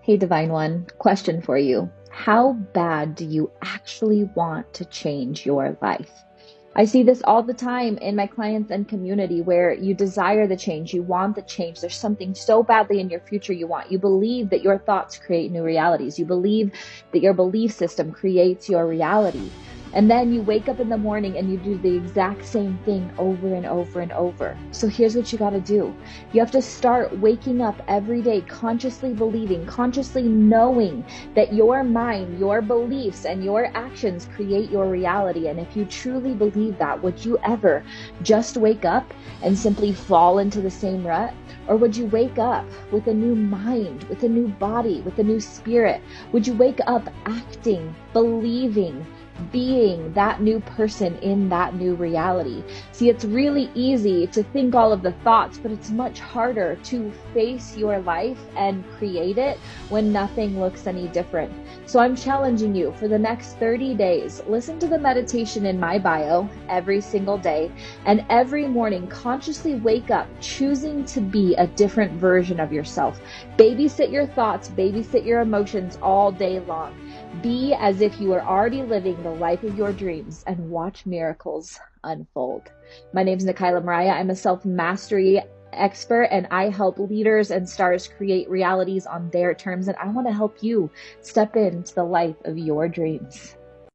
Hey, Divine One, question for you. How bad do you actually want to change your life? I see this all the time in my clients and community where you desire the change, you want the change. There's something so badly in your future you want. You believe that your thoughts create new realities. You believe that your belief system creates your reality. And then you wake up in the morning and you do the exact same thing over and over and over. So here's what you got to do. You have to start waking up every day consciously believing, consciously knowing that your mind, your beliefs, and your actions create your reality. And if you truly believe that, would you ever just wake up and simply fall into the same rut? Or would you wake up with a new mind, with a new body, with a new spirit? Would you wake up acting, believing, being that new person in that new reality? See, it's really easy to think all of the thoughts, but it's much harder to face your life and create it when nothing looks any different. So I'm challenging you for the next 30 days, listen to the meditation in my bio every single day, and every morning consciously wake up choosing to be a different version of yourself. Babysit your thoughts, babysit your emotions all day long. Be as if you are already living the life of your dreams and watch miracles unfold. My name is Nikayla Mariah. I'm a self-mastery expert and I help leaders and stars create realities on their terms. And I want to help you step into the life of your dreams.